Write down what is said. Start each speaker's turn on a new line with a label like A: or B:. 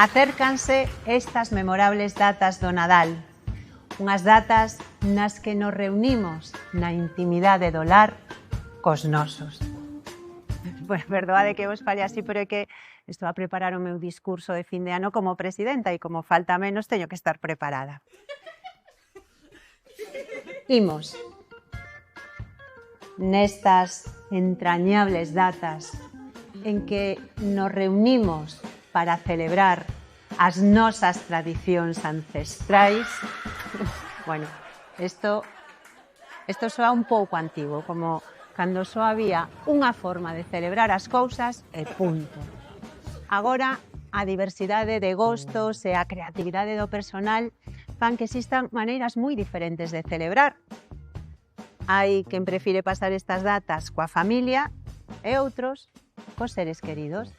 A: Acércanse estas memorables datas do Nadal, unhas datas nas que nos reunimos na intimidade do lar cos nosos. Pois perdoade que vos fale así, pero é que estou a preparar o meu discurso de fin de ano como presidenta e como falta menos teño que estar preparada. Imos. Nestas entrañables datas en que nos reunimos para celebrar as nosas tradicións ancestrais. Bueno, isto soa un pouco antigo, como cando só había unha forma de celebrar as cousas e punto. Agora, a diversidade de gostos e a creatividade do personal fan que existan maneiras moi diferentes de celebrar. Hai quen prefire pasar estas datas coa familia e outros cos seres queridos.